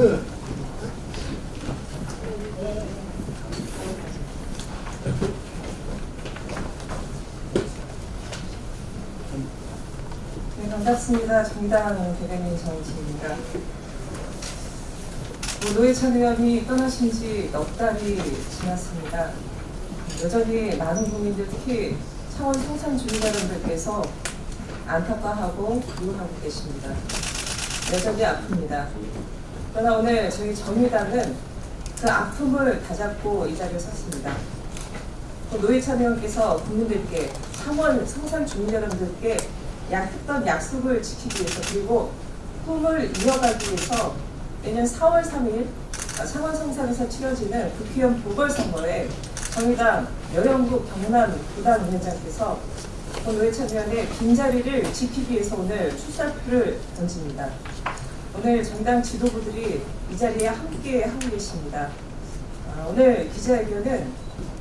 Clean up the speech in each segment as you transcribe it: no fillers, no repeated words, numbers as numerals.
네, 반갑습니다. 정의당 대변인 정지입니다. 노회찬 의원이 떠나신 지 넉 달이 지났습니다. 여전히 많은 국민들, 특히 창원 성산 주민여러분들께서 안타까워하고 미워하고 계십니다. 여전히 아픕니다. 그러나 오늘 저희 정의당은 그 아픔을 다잡고 이 자리에 섰습니다. 노회찬 의원께서 국민들께, 창원 성산 주민 여러분들께 했던 약속을 지키기 위해서, 그리고 꿈을 이어가기 위해서 내년 4월 3일 창원 성산에서 치러지는 국회의원 보궐선거에 정의당 여영국 경남 부당위원장께서 노회찬 의원의 빈자리를 지키기 위해서 오늘 출사표를 던집니다. 오늘 정당 지도부들이 이 자리에 함께 하고 계십니다. 오늘 기자회견은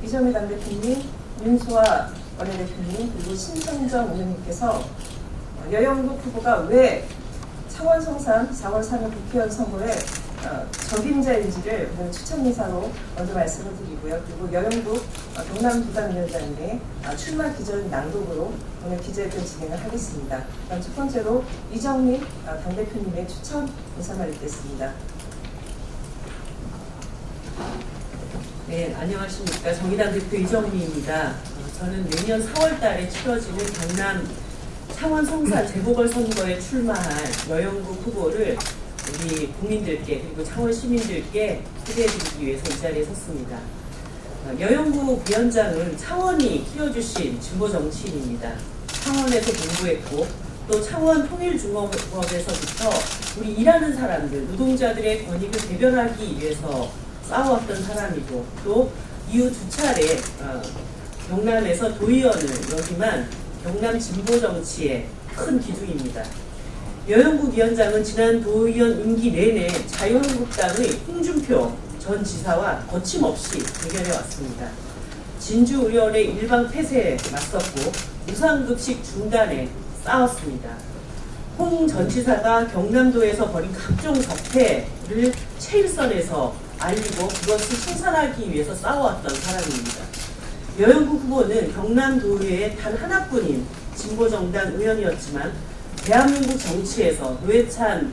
이정미 당대표님, 윤소아 원내대표님, 그리고 신청정 의원님께서 여영국 후보가 왜 창원 성산 4월 3일 국회의원 선거에 적임자인지를 오늘 추천 인사로 먼저 말씀을 드리고요. 그리고 여영국 경남 부당위원장님의 출마 기전 낭독으로 오늘 기자회견 진행을 하겠습니다. 그럼 첫 번째로 이정미 당대표님의 추천 인사말 읽겠습니다. 네, 안녕하십니까. 정의당 대표 이정미입니다. 저는 내년 4월 달에 치러지는 경남 창원 성산 재보궐선거에 출마할 여영국 후보를 우리 국민들께, 그리고 창원 시민들께 소개해드리기 위해서 이 자리에 섰습니다. 여영국 위원장은 창원이 키워주신 진보 정치인입니다. 창원에서 공부했고 또 창원 통일중공업에서부터 우리 일하는 사람들, 노동자들의 권익을 대변하기 위해서 싸워왔던 사람이고, 또 이후 두 차례 경남에서 도의원을 역임한 경남 진보 정치의 큰 기둥입니다. 여영국 위원장은 지난 도의원 임기 내내 자유한국당의 홍준표 전 지사와 거침없이 대결해 왔습니다. 진주의원의 일방 폐쇄에 맞섰고 무상급식 중단에 싸웠습니다. 홍 전 지사가 경남도에서 벌인 각종 적폐를 최일선에서 알리고 그것을清산하기 위해서 싸워왔던 사람입니다. 여영국 후보는 경남도의회 단 하나뿐인 진보정당 의원이었지만 대한민국 정치에서 노회찬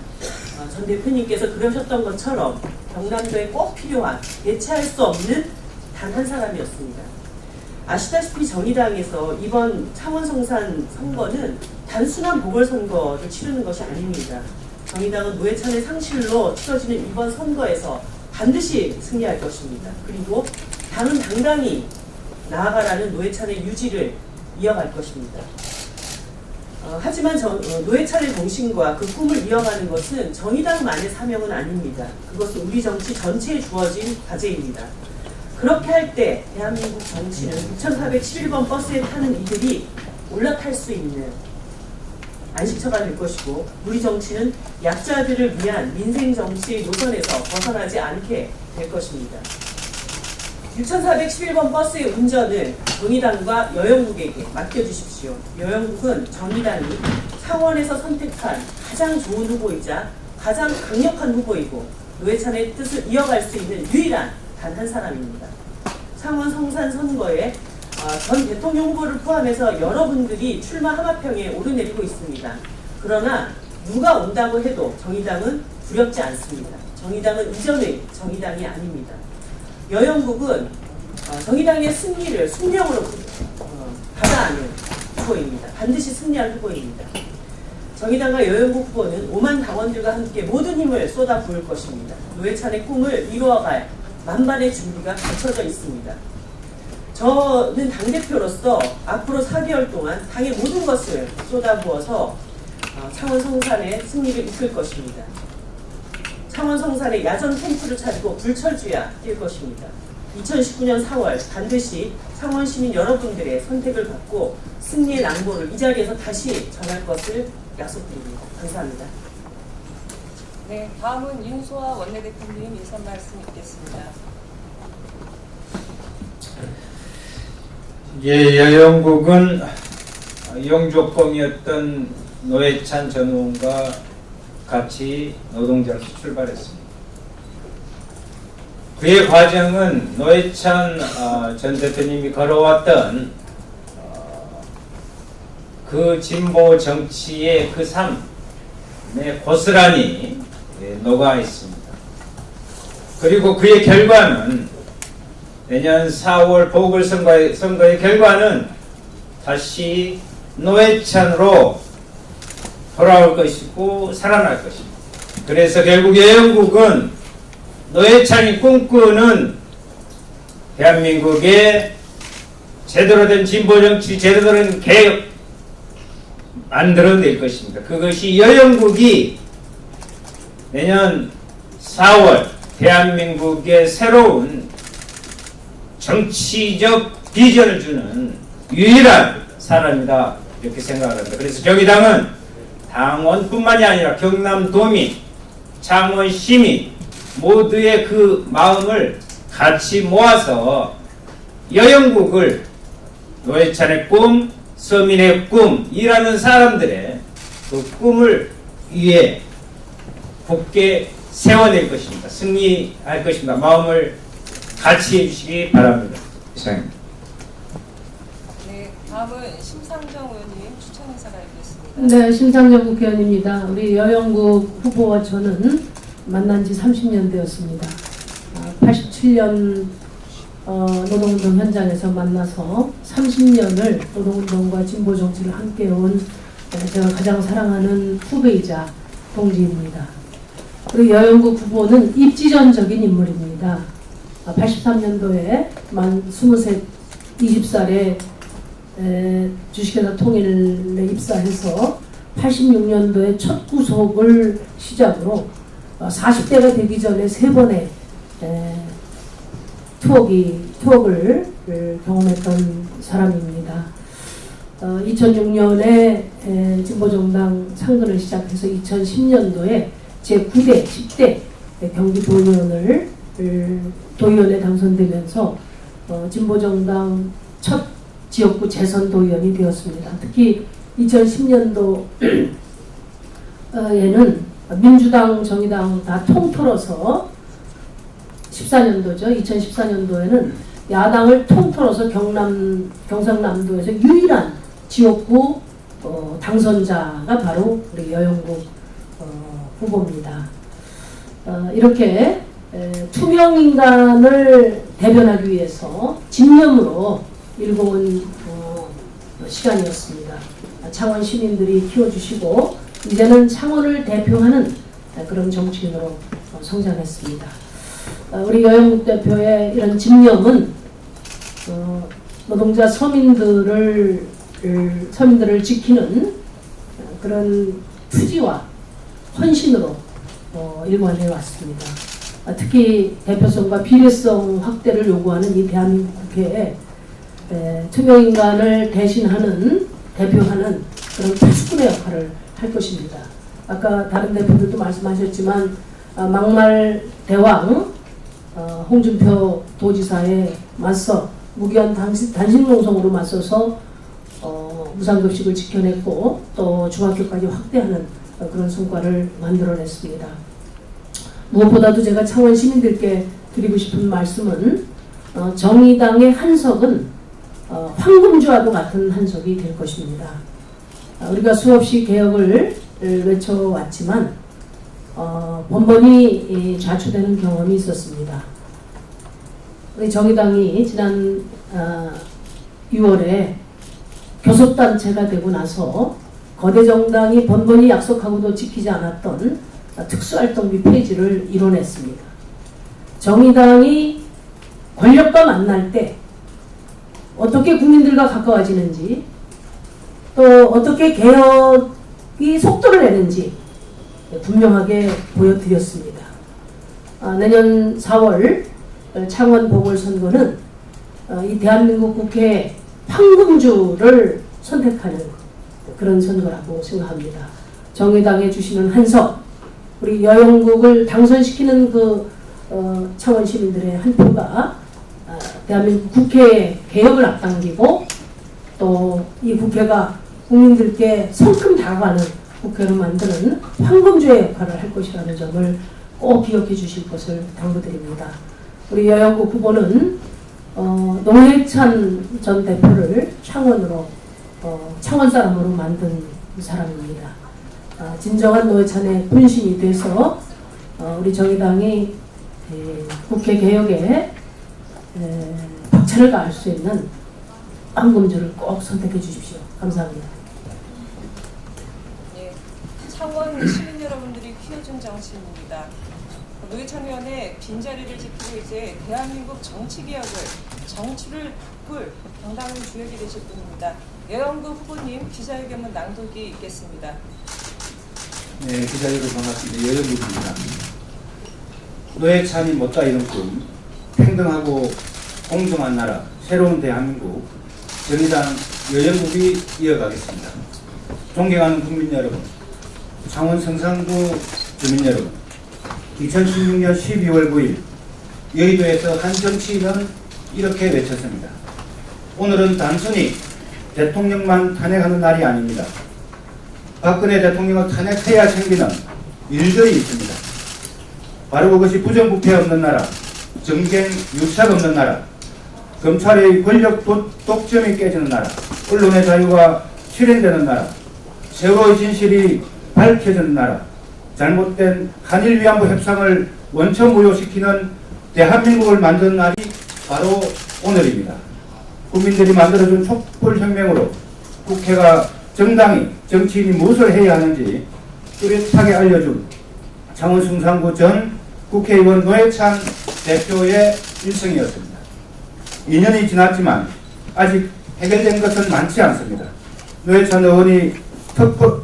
전 대표님께서 그러셨던 것처럼 경남도에 꼭 필요한, 대체할 수 없는 단 한 사람이었습니다. 아시다시피 정의당에서 이번 창원 성산 선거는 단순한 보궐선거를 치르는 것이 아닙니다. 정의당은 노회찬의 상실로 치러지는 이번 선거에서 반드시 승리할 것입니다. 그리고 당은 당당히 나아가라는 노회찬의 유지를 이어갈 것입니다. 하지만 노회찬의 정신과 그 꿈을 이어가는 것은 정의당만의 사명은 아닙니다. 그것은 우리 정치 전체에 주어진 과제입니다. 그렇게 할 때 대한민국 정치는 6471번 버스에 타는 이들이 올라탈 수 있는 안식처가 될 것이고, 우리 정치는 약자들을 위한 민생 정치의 노선에서 벗어나지 않게 될 것입니다. 6411번 버스의 운전을 정의당과 여영국에게 맡겨주십시오. 여영국은 정의당이 창원에서 선택한 가장 좋은 후보이자 가장 강력한 후보이고 노회찬의 뜻을 이어갈 수 있는 유일한 단 한 사람입니다. 창원 성산 선거에 전 대통령 후보를 포함해서 여러분들이 출마 하마평에 오르내리고 있습니다. 그러나 누가 온다고 해도 정의당은 두렵지 않습니다. 정의당은 이전의 정의당이 아닙니다. 여영국은 정의당의 승리를 숙명으로 받아안은 후보입니다. 반드시 승리할 후보입니다. 정의당과 여영국 후보는 5만 당원들과 함께 모든 힘을 쏟아 부을 것입니다. 노회찬의 꿈을 이루어갈 만반의 준비가 갖춰져 있습니다. 저는 당대표로서 앞으로 4개월 동안 당의 모든 것을 쏟아부어서 창원 성산의 승리를 이끌 것입니다. 창원 성산의 야전 캠프를 차리고 불철주야 뛸 것입니다. 2019년 4월 반드시 창원 시민 여러분들의 선택을 받고 승리의 낭보를 이 자리에서 다시 전할 것을 약속드립니다. 감사합니다. 네, 다음은 윤소아 원내대표님 인사 말씀 있겠습니다. 예, 여영국은 영조범이었던 노회찬 전 의원과 같이 노동자로서 출발했습니다. 그의 과정은 노회찬 전 대표님이 걸어왔던 그 진보 정치의 그 삶에 고스란히 녹아 있습니다. 그리고 그의 결과는 내년 4월 보궐선거의 결과는 다시 노회찬으로 돌아올 것이고 살아날 것입니다. 그래서 결국 여영국은 노회찬이 꿈꾸는 대한민국의 제대로 된 진보정치, 제대로 된 개혁 만들어낼 것입니다. 그것이 여영국이 내년 4월 대한민국의 새로운 정치적 비전을 주는 유일한 사람이다 이렇게 생각합니다. 그래서 정의당은 당원뿐만이 아니라 경남도민, 창원 시민 모두의 그 마음을 같이 모아서 여영국을 노회찬의 꿈, 서민의 꿈, 일하는 사람들의 그 꿈을 위해 굳게 세워낼 것입니다. 승리할 것입니다. 마음을 같이 해주시기 바랍니다. 이상입니다. 네, 다음은 심상정 의원님 추천 인사가 있겠습니다. 네, 심상정 국회의원입니다. 우리 여영국 후보와 저는 만난 지 30년 되었습니다. 87년 노동운동 현장에서 만나서 30년을 노동운동과 진보정치를 함께 온 제가 가장 사랑하는 후배이자 동지입니다. 우리 여영국 후보는 입지전적인 인물입니다. 83년도에 만 23, 20살에 주식회사 통일에 입사해서 86년도에 첫 구속을 시작으로 40대가 되기 전에 3번의 투옥을 경험했던 사람입니다. 2006년에 진보정당 창건을 시작해서 2010년도에 제9대, 10대 경기도의원에 당선되면서 진보정당 첫 지역구 재선 도의원이 되었습니다. 특히 2010년도에는 민주당, 정의당 다 통틀어서 14년도죠. 2014년도에는 야당을 통틀어서 경상남도에서 유일한 지역구 당선자가 바로 우리 여영국 후보입니다. 이렇게 투명 인간을 대변하기 위해서 진념으로 일궈온 시간이었습니다. 창원 시민들이 키워주시고 이제는 창원을 대표하는 그런 정치인으로 성장했습니다. 우리 여영국 대표의 이런 집념은 노동자 서민들을 지키는 그런 투지와 헌신으로 일관해 왔습니다. 특히 대표성과 비례성 확대를 요구하는 이 대한민국 국회에 투명인간을 대표하는 그런 파수꾼의 역할을 할 것입니다. 아까 다른 대표들도 말씀하셨지만 막말 대왕 홍준표 도지사에 맞서 무기한 단식농성으로 맞서서 무상급식을 지켜냈고 또 중학교까지 확대하는 그런 성과를 만들어냈습니다. 무엇보다도 제가 창원 시민들께 드리고 싶은 말씀은 정의당의 한석은 황금주와도 같은 한석이 될 것입니다. 우리가 수없이 개혁을 외쳐왔지만 번번이 좌초되는 경험이 있었습니다. 우리 정의당이 지난 6월에 교섭단체가 되고 나서 거대 정당이 번번이 약속하고도 지키지 않았던 특수활동비 폐지를 이뤄냈습니다. 정의당이 권력과 만날 때 어떻게 국민들과 가까워지는지 또 어떻게 개혁이 속도를 내는지 분명하게 보여드렸습니다. 내년 4월 창원 보궐선거는 이 대한민국 국회 황금주를 선택하는 그런 선거라고 생각합니다. 정의당에 주시는 한석, 우리 여영국을 당선시키는 그 창원 시민들의 한 표가 대한민국 국회의 개혁을 앞당기고 또 이 국회가 국민들께 성큼 다가가는 국회로 만드는 황금주의 역할을 할 것이라는 점을 꼭 기억해 주실 것을 당부드립니다. 우리 여영구 후보는 노회찬 전 대표를 창원으로 창원 사람으로 만든 사람입니다. 진정한 노회찬의 분신이 돼서 우리 정의당이 국회 개혁에 박차를 가할 수 있는 황금주를 꼭 선택해 주십시오. 감사합니다. 예, 창원 시민 여러분들이 키워준 정치인입니다. 노회찬 의원의 빈자리를 지키고 이제 대한민국 정치개혁을 정치를 바꿀 당당한 주역이 되실 분입니다. 여영구 후보님 기자회견문 낭독이 있겠습니다. 네, 기자여러분 반갑습니다. 여영구입니다. 노회찬이 못다 이룬 꿈, 평등하고 공정한 나라, 새로운 대한민국, 정의당 여영국이 이어가겠습니다. 존경하는 국민 여러분, 창원 성산구 주민 여러분, 2016년 12월 9일 여의도에서 한 정치인은 이렇게 외쳤습니다. 오늘은 단순히 대통령만 탄핵하는 날이 아닙니다. 박근혜 대통령을 탄핵해야 생기는 일들이 있습니다. 바로 그것이 부정부패 없는 나라, 정쟁 유착 없는 나라, 검찰의 권력 독점이 깨지는 나라, 언론의 자유가 실현되는 나라, 세월호의 진실이 밝혀지는 나라, 잘못된 한일 위안부 협상을 원천 무효시키는 대한민국을 만드는 날이 바로 오늘입니다. 국민들이 만들어준 촛불혁명으로 국회가 정당이 정치인이 무엇을 해야 하는지 뚜렷하게 알려준 창원 성산구 전 국회의원 노회찬 대표의 일성이었습니다. 2년이 지났지만 아직 해결된 것은 많지 않습니다. 노회찬 의원이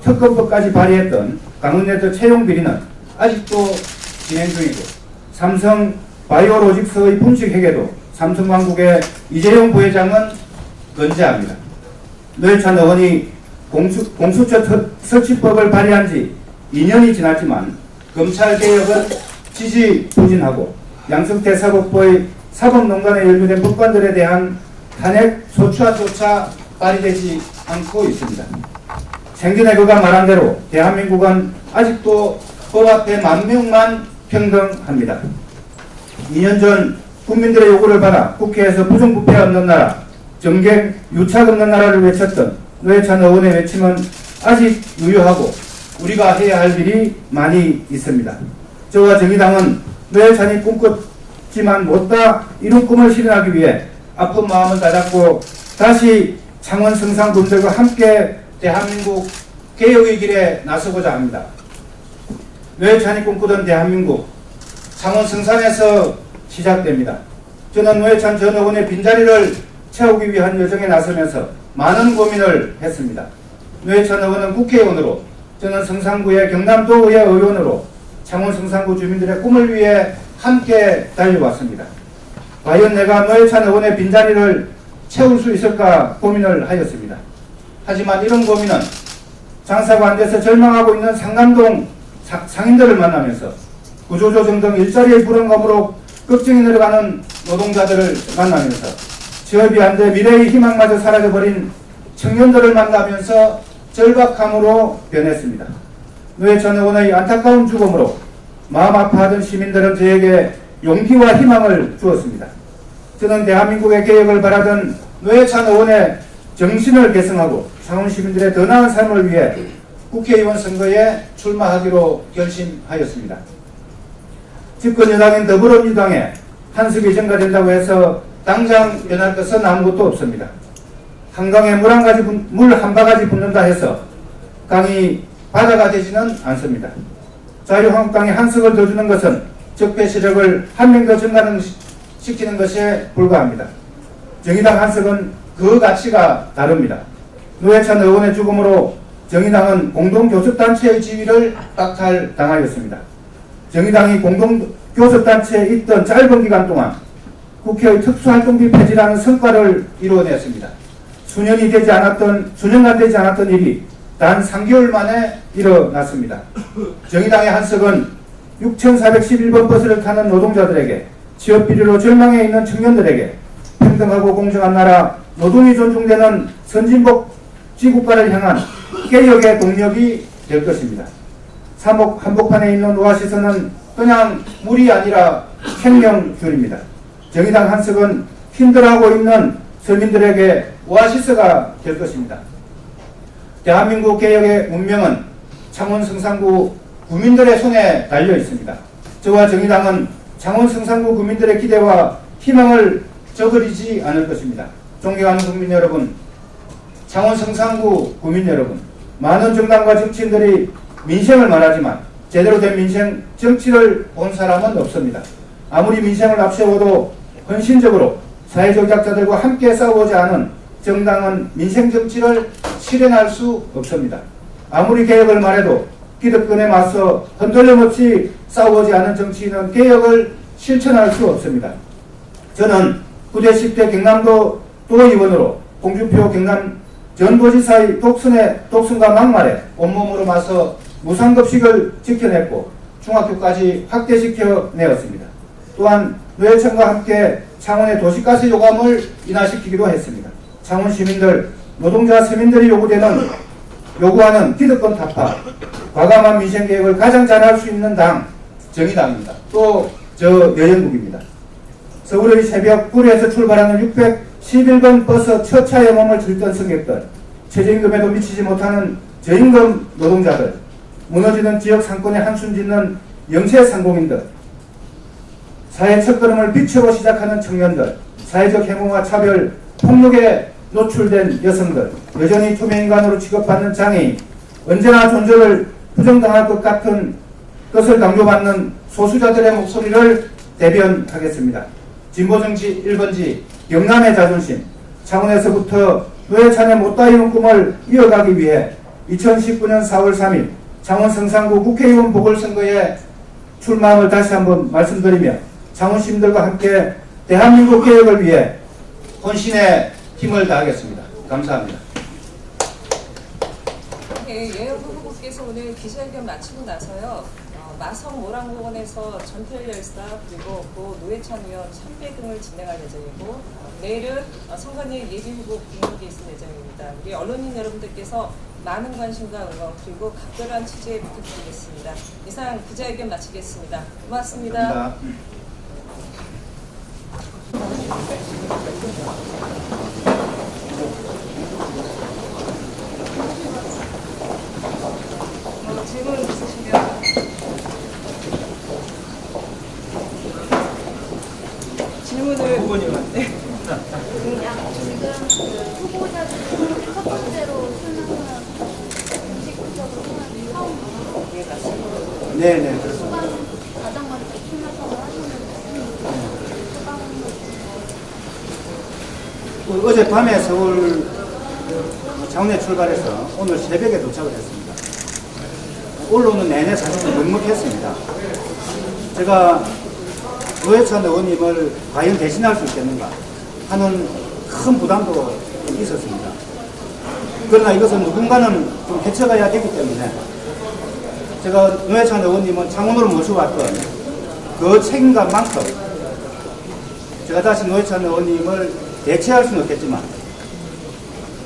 특검법까지 발의했던 강원랜드 채용 비리는 아직도 진행 중이고, 삼성 바이오로직스의 분식 회계도 삼성왕국의 이재용 부회장은 건재합니다. 노회찬 의원이 공수처 설치법을 발의한 지 2년이 지났지만 검찰개혁은 지지부진하고 양승태 사법부의 사법농단에 연루된 법관들에 대한 탄핵 소추안조차 발의되지 않고 있습니다. 생전에 그가 말한 대로 대한민국은 아직도 법 앞에 만명만 평등합니다. 2년 전 국민들의 요구를 받아 국회에서 부정부패 없는 나라, 정쟁 유착 없는 나라를 외쳤던 노회찬 의원의 외침은 아직 유효하고 우리가 해야 할 일이 많이 있습니다. 저와 정의당은 노회찬이 꿈꿨지만 못다 이룬 꿈을 실현하기 위해 아픈 마음을 다잡고 다시 창원 성산군들과 함께 대한민국 개혁의 길에 나서고자 합니다. 노회찬이 꿈꾸던 대한민국, 창원 성산에서 시작됩니다. 저는 노회찬 전 의원의 빈자리를 채우기 위한 여정에 나서면서 많은 고민을 했습니다. 노회찬 의원은 국회의원으로, 저는 성산구의 경남도의회 의원으로 창원 성산구 주민들의 꿈을 위해 함께 달려왔습니다. 과연 내가 노회찬 의원의 빈자리를 채울 수 있을까 고민을 하였습니다. 하지만 이런 고민은 장사가 안 돼서 절망하고 있는 상남동 상인들을 만나면서 구조조정 등 일자리의 불안감으로 걱정이 내려가는 노동자들을 만나면서 취업이 안 돼 미래의 희망마저 사라져버린 청년들을 만나면서 절박함으로 변했습니다. 노회찬 의원의 안타까운 죽음으로 마음 아파하던 시민들은 저에게 용기와 희망을 주었습니다. 저는 대한민국의 개혁을 바라던 노회찬 의원의 정신을 계승하고 창원 시민들의 더 나은 삶을 위해 국회의원 선거에 출마하기로 결심하였습니다. 집권 여당인 더불어민주당에 한석이 증가된다고 해서 당장 변할 것은 아무것도 없습니다. 한강에 물 한 바가지 붓는다 해서 강이 바다가 되지는 않습니다. 자유한국당에 한석을 더 주는 것은 적폐 세력을 한 명 더 증가시키는 것에 불과합니다. 정의당 한석은 그 가치가 다릅니다. 노회찬 의원의 죽음으로 정의당은 공동교섭단체의 지위를 박탈당하였습니다. 정의당이 공동교섭단체에 있던 짧은 기간 동안 국회의 특수활동비 폐지라는 성과를 이루어냈습니다. 수년간 되지 않았던 일이 단 3개월 만에 일어났습니다. 정의당의 한석은 6411번 버스를 타는 노동자들에게, 취업비리로 절망해 있는 청년들에게 평등하고 공정한 나라, 노동이 존중되는 선진복지국가를 향한 개혁의 동력이 될 것입니다. 한복판에 있는 오아시스는 그냥 물이 아니라 생명줄입니다. 정의당 한석은 힘들어하고 있는 서민들에게 오아시스가 될 것입니다. 대한민국 개혁의 운명은 창원 성산구 구민들의 손에 달려 있습니다. 저와 정의당은 창원 성산구 구민들의 기대와 희망을 저버리지 않을 것입니다. 존경하는 국민 여러분, 창원 성산구 구민 여러분, 많은 정당과 정치인들이 민생을 말하지만 제대로 된 민생 정치를 본 사람은 없습니다. 아무리 민생을 앞세워도 헌신적으로 사회적 약자들과 함께 싸우지 않은 정당은 민생 정치를 실현할 수 없습니다. 아무리 개혁을 말해도 기득권에 맞서 흔들림 없이 싸우지 않은 정치인은 개혁을 실천할 수 없습니다. 저는 9대 10대 경남도 도의원으로 홍준표 경남 전도지사의 독선과 막말에 온몸으로 맞서 무상급식을 지켜냈고 중학교까지 확대시켜 내었습니다. 또한 노회찬과 함께 창원의 도시가스 요감을 인하시키기도 했습니다. 창원 시민들, 노동자 서민들이 요구하는 기득권 타파, 과감한 민생개혁을 가장 잘할 수 있는 당 정의당입니다. 또 여영국입니다. 서울의 새벽 불에서 출발하는 611번 버스 첫 차에 몸을 들던 승객들, 최저임금에도 미치지 못하는 저임금 노동자들, 무너지는 지역 상권에 한숨 짓는 영세상공인들, 사회 첫걸음을 빛으로 시작하는 청년들, 사회적 해무와 차별, 폭력에 노출된 여성들, 여전히 투명인간으로 취급받는 장애인, 언제나 존재를 부정당할 것 같은 것을 강조받는 소수자들의 목소리를 대변하겠습니다. 진보정치 1번지 영남의 자존심, 창원에서부터 노회찬의 못다 이룬 꿈을 이어가기 위해 2019년 4월 3일 창원 성산구 국회의원 보궐선거에 출마함을 다시 한번 말씀드리며 창원 시민들과 함께 대한민국 개혁을 위해 혼신의 힘을 다하겠습니다. 감사합니다. 네, 예영국 후보께서 오늘 기자회견 마치고 나서요. 마성 모란공원에서 전태열사 그리고 고 노회찬 의원 참배 등을 진행할 예정이고 내일은 선관위 예비후보 공약이 있을 예정입니다. 우리 언론인 여러분들께서 많은 관심과 응원 그리고 각별한 취재 부탁드리겠습니다. 이상 기자회견 마치겠습니다. 고맙습니다. 감사합니다. 질문 있으시면 질문을 후보님한테. 지금 그 후보자들 중에 첫 번째로 출마한 공식적으로 출마한 처음 예, 맞습니다. 네네, 그렇습니다. 가장 먼저 출마 선언을 하셨는데 소감은 어젯밤에 서울 창원에 출발해서 오늘 새벽에 도착을 했습니다. 올라오는 내내 사실 좀 먹먹했습니다. 제가 노회찬 의원님을 과연 대신할 수 있겠는가 하는 큰 부담도 있었습니다. 그러나 이것은 누군가는 좀 헤쳐가야 되기 때문에 제가 노회찬 의원님은 창원으로 모셔왔던 그 책임감만큼 제가 다시 노회찬 의원님을 대체할 수는 없겠지만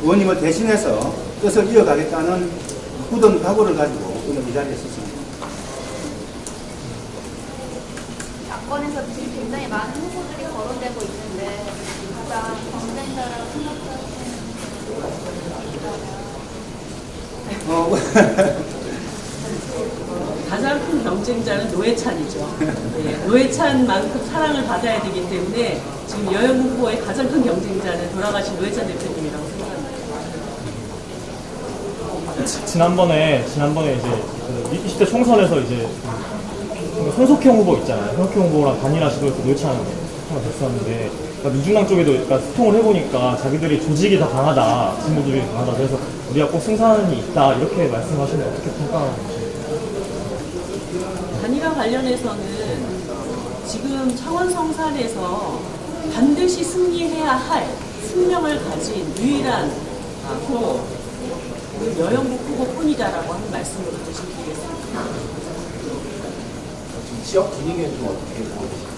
의원님을 대신해서 뜻을 이어가겠다는 굳은 각오를 가지고 오늘 이 자리에 섰습니다. 야권에서 지금 굉장히 많은 후보들이 거론되고 있는데 가장 경쟁자라고 생각하시는 가장 큰 경쟁자는 노회찬이죠. 네, 노회찬만큼 사랑을 받아야 되기 때문에 지금 여영 후보의 가장 큰 경쟁자는 돌아가신 노회찬 대표님이라고 생각합니다. 지난번에 이제 그 20대 총선에서 이제 그 손석형 후보 있잖아요. 손석형 후보랑 단일화 시도해서 노회찬 후보가 됐었는데, 그러니까 민중당 쪽에도 그러니까 소통을 해보니까 자기들이 조직이 다 강하다, 진보 조직이 강하다, 그래서 우리가 꼭 승산이 있다 이렇게 말씀하시면 어떻게 평가하는지. 단일화 관련해서는 지금 창원 성산에서 반드시 승리해야 할 숙명을 가진 유일한 후보, 여영국 후보뿐이다라고 하는 말씀을 드리겠습니다. 지역 분위기는 좀 어떻게 보세요?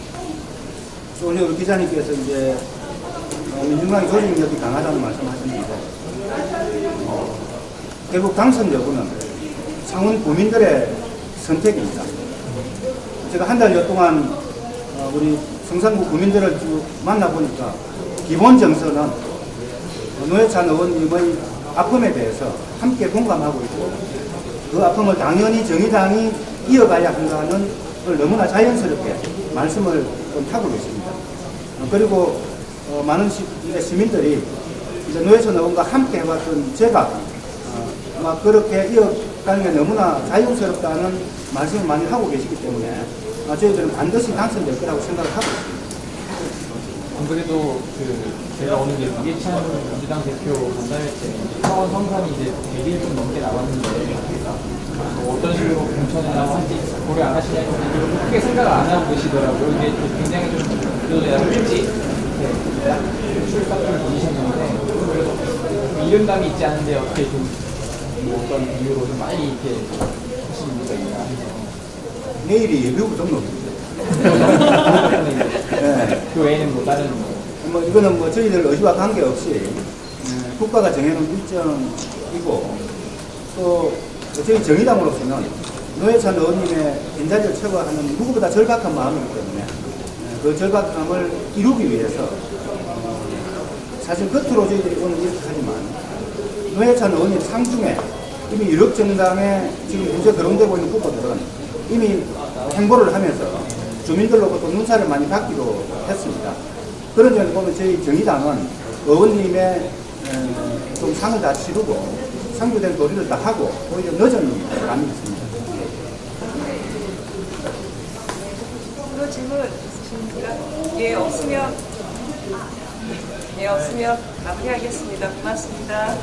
오늘 우리 기자님께서 이제 민주당이 조직력이 강하다는 말씀하셨는데 결국 당선 여부는 창원 구민들의 선택입니다. 제가 한 달여 동안 우리 성산구 구민들을 쭉 만나보니까 기본 정서는 노회찬 의원님의 아픔에 대해서 함께 공감하고 있고 그 아픔을 당연히 정의당이 이어가야 한다는 걸 너무나 자연스럽게 말씀을 좀 하고 계십니다. 그리고 많은 시민들이 이제 노회찬 의원과 함께 해왔던 제가 막 그렇게 이어가는 게 너무나 자연스럽다는 말씀을 많이 하고 계시기 때문에 저희들은 반드시 당선될 거라고 생각을 하고 있습니다. 안 그래도 제가 오늘 이제 이해찬 민주당 대표 간담회 때 차원 성산이 이제 100일 좀 넘게 남았는데 어떤 식으로 공천이나 할지 고려 안 하시냐고 크게 생각을 안 하고 계시더라고요. 이게 굉장히 좀 그래도 약간 일찍 출석을 보이셨는데 그래서 이른감이 있지 않은데 어떻게 좀 어떤 이유로 좀 많이 이렇게 하시는 이유가 있나 해서 내일이 예비후보 등록입니다. 네. 그 외에는 뭐 다른 뭐 이거는 뭐 저희들 의지와 관계없이 국가가 정해놓은 일정이고 또 저희 정의당으로서는 노회찬 의원님의 빈자리를 채워하는 누구보다 절박한 마음이기 때문에 그 절박함을 이루기 위해서 사실 겉으로 저희들이 오늘 이렇게 하지만 노회찬 의원님 상중에 이미 유력정당에 지금 문제 거론되고 있는 후보들은 이미 행보를 하면서 주민들로부터 눈살을 많이 받기도 했습니다. 그런 점을 보면 저희 정의당은 의원님의 좀 상을 다 치르고 상주된 도리를 다 하고 오히려 늦은 감이 있습니다. 또 질문 있으십니까? 예, 없으면 마무리하겠습니다. 고맙습니다.